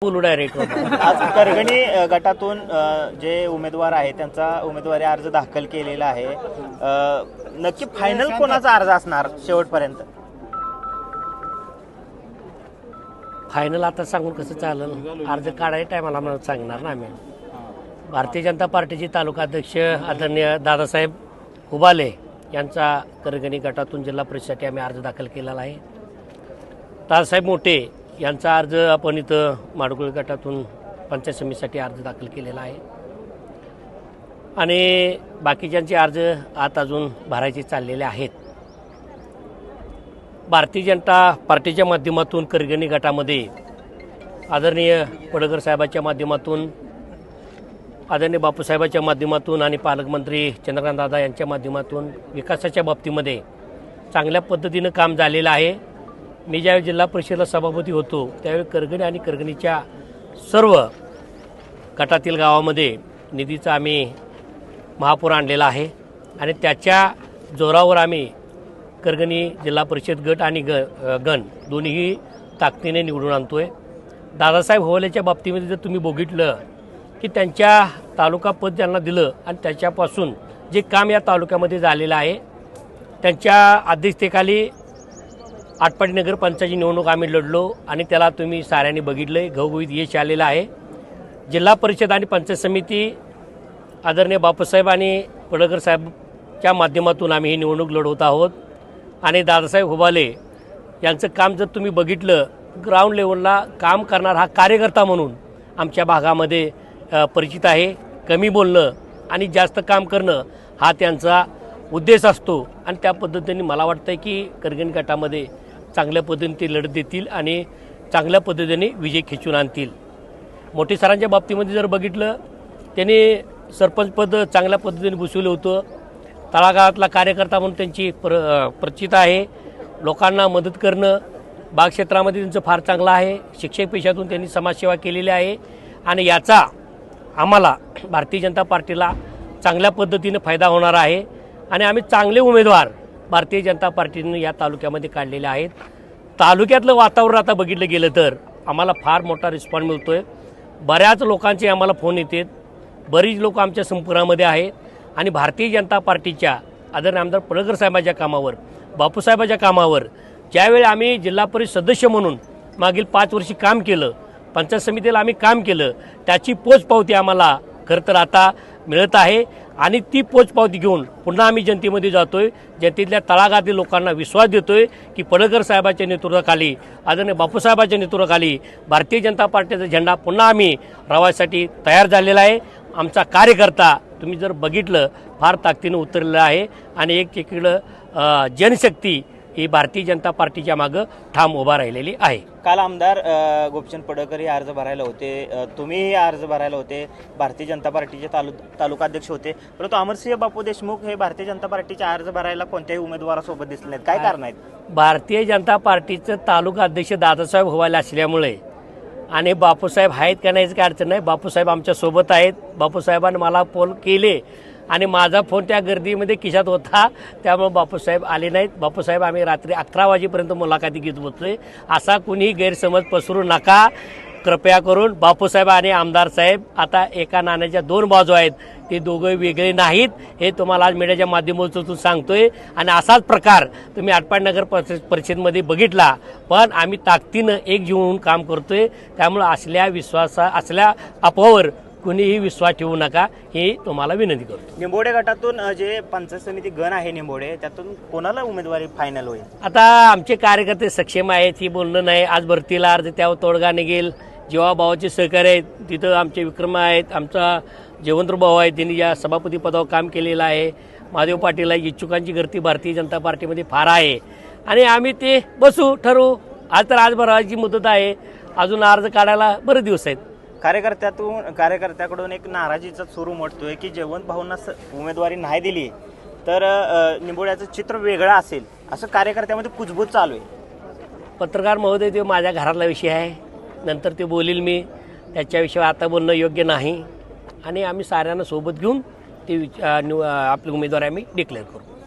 बोलू डायरेक्ट. आज करगणी गटातून जे उमेदवार आहेत त्यांचा उमेदवारी अर्ज दाखल केलेला आहे. नक्की फायनल कोणाचा अर्ज असणार शेवटपर्यंत? फायनल आता सांगून कसं चालेल, अर्ज काढायच्या टायमाला मला सांगणार ना आम्ही. भारतीय जनता पार्टीचे तालुका अध्यक्ष आदरणीय दादासाहेब हुबाले यांचा करगणी गटातून जिल्हा परिषदेसाठी आम्ही अर्ज दाखल केलेला आहे. दादासाहेब मोठे यांचा अर्ज आपण इथं माडगुळ गटातून पंचायत समितीसाठी अर्ज दाखल केलेला आहे आणि बाकीच्यांचे अर्ज आत अजून भरायचे चाललेले आहेत. भारतीय जनता पार्टीच्या माध्यमातून करगणी गटामध्ये आदरणीय पडळकर साहेबांच्या माध्यमातून, आदरणीय बापूसाहेबांच्या माध्यमातून आणि पालकमंत्री चंद्रकांत दादा यांच्या माध्यमातून विकासाच्या बाबतीमध्ये चांगल्या पद्धतीनं काम झालेलं आहे. मी ज्यावेळी जिल्हा परिषदेला सभापती होतो त्यावेळी करगणी आणि करगणीच्या सर्व गटातील गावामध्ये निधीचा आम्ही महापूर आणलेला आहे आणि त्याच्या जोरावर आम्ही करगणी जिल्हा परिषद गट आणि गण दोन्हीही ताकदीने निवडून आणतोय. दादासाहेब होवलेच्या बाबतीमध्ये जर तुम्ही बघितलं की त्यांच्या तालुका पद ज्यांना दिलं आणि त्याच्यापासून जे काम या तालुक्यामध्ये झालेलं आहे, त्यांच्या अध्यक्षतेखाली आटपाडी नगरपंचायतची निवडणूक आम्ही लढलो आणि त्याला तुम्ही साऱ्यांनी बघितलं आहे, घवघवीत यश आलेलं आहे. जिल्हा परिषद आणि पंचायत समिती आदरणीय बापूसाहेब आणि पडळकर साहेबच्या माध्यमातून आम्ही ही निवडणूक लढवत आहोत आणि दादासाहेब हुबाले यांचं काम जर तुम्ही बघितलं, ग्राउंड लेवलला काम करणार हा कार्यकर्ता म्हणून आमच्या भागामध्ये परिचित आहे. कमी बोलणं आणि जास्त काम करणं हा त्यांचा उद्देश असतो आणि त्या पद्धतीने मला वाटतं की करगणी गटामध्ये चांगल्या पद्धतीने ते लढत देतील आणि चांगल्या पद्धतीने विजय खेचून आणतील. मोठे सरांच्या बाबतीमध्ये जर बघितलं, त्यांनी सरपंचपद चांगल्या पद्धतीने भूषवलं होतं. तळागाळातला कार्यकर्ता म्हणून त्यांची परिचित आहे. लोकांना मदत करणं बाग क्षेत्रामध्ये त्यांचं फार चांगलं आहे. शिक्षक पेशातून त्यांनी समाजसेवा केलेली आहे आणि याचा आम्हाला भारतीय जनता पार्टीला चांगल्या पद्धतीने फायदा होणार आहे आणि आम्ही चांगले उमेदवार भारतीय जनता पार्टीने या तालुक्यामध्ये काढलेले आहेत. तालुक्यातलं वातावरण आता बघितलं गेलं तर आम्हाला फार मोठा रिस्पॉन्स मिळतो आहे. बऱ्याच लोकांचे आम्हाला फोन येतात, बरीच लोक आमच्या संपर्कामध्ये आहेत आणि भारतीय जनता पार्टीच्या आदरणीय आमदार पडळकर साहेबांच्या कामावर, बापूसाहेबांच्या कामावर ज्यावेळी आम्ही जिल्हा परिषद सदस्य म्हणून मागील 5 वर्षी काम केलं, पंचायत समितीला आम्ही काम केलं, त्याची पोचपावती आम्हाला खरं तर आता मिळत आहे आणि ती पोचपावती घेऊन पुन्हा आम्ही जनतेमध्ये जातोय. जनतेतल्या तळागाळातील लोकांना विश्वास देतोय की पडळकर साहेबांच्या नेतृत्वाखाली, आदरणीय बापूसाहेबांच्या नेतृत्वाखाली भारतीय जनता पार्टीचा झेंडा पुन्हा आम्ही रावायसाठी तयार झालेला आहे. आमचा कार्यकर्ता तुम्ही जर बघितलं फार ताकदीनं उतरलेला आहे आणि एक इकडं जनशक्ती ही भारतीय जनता पार्टीच्या मागं ठाम उभा राहिलेली आहे. काल आमदार गोपचंद पडळकर हे अर्ज भरायला होते, तुम्हीही अर्ज भरायला होते, भारतीय जनता पार्टीचे तालुका अध्यक्ष होते, परंतु अमरसिंह बापू देशमुख हे भारतीय जनता पार्टीचे अर्ज भरायला कोणत्याही उमेदवारासोबत दिसले नाहीत. काय कारण आहेत? भारतीय जनता पार्टीचं तालुका अध्यक्ष दादासाहेब व्हायला असल्यामुळे आणि बापूसाहेब आहेत का नाहीच काय अडचण नाही. बापूसाहेब आमच्यासोबत आहेत. बापूसाहेबांनी मला फोन केले आणि माझा फोन त्या गर्दीमध्ये खिशात होता, त्यामुळे बापूसाहेब आले नाहीत. बापूसाहेब आम्ही रात्री 11 वाजेपर्यंत मुलाखती घेत बसलोय. असा कुणीही गैरसमज पसरू नका कृपया करून. बापूसाहेब आणि आमदार साहेब आता एका नाण्याच्या 2 बाजू आहेत, ते दोघे वेगळे नाहीत हे तुम्हाला आज मीडियाच्या माध्यमातून सांगतोय आणि असाच प्रकार तुम्ही आटपाडी नगर परिषदेमध्ये बघितला. पण आम्ही ताकदीनं एकजीव होऊन काम करतोय, त्यामुळे असल्या अफवावर कुणीही विश्वास ठेवू नका ही तुम्हाला विनंती करतो. निंबोडे गटातून जे पंचायत समिती गण आहे निंबोडे, त्यातून कोणाला उमेदवारी फायनल होईल? आता आमचे कार्यकर्ते सक्षम आहेत, ही बोलणं नाही. आज भरतीला अर्ज त्यावर तोडगा निघेल. जेव्हा भावाचे सहकार्य आहेत तिथं आमचे विक्रम आहेत, आमचा जयवंत भाऊ आहे, त्यांनी या सभापती पदावर काम केलेलं आहे. महादेव पाटील आहे. इच्छुकांची गर्दी भारतीय जनता पार्टीमध्ये फार आहे आणि आम्ही ते बसू ठरवू. आज तर आज भरायची मुदत आहे, अजून अर्ज काढायला बरेच दिवस आहेत. कार्यकर्त्याकडून एक नाराजीचा सूर उमटतोय की जयवंत भाऊंना उमेदवारी नाही दिली तर निंबोड्याचं चित्र वेगळं असेल, असं कार्यकर्त्यामध्ये कुजबूज चालू आहे. पत्रकार महोदय, ते माझ्या घरातला विषय आहे, नंतर ते बोलील मी, त्याच्याविषयी आता बोलणं योग्य नाही आणि आम्ही साऱ्यांना सोबत घेऊन ते आपली उमेदवारी आम्ही डिक्लेअर करू.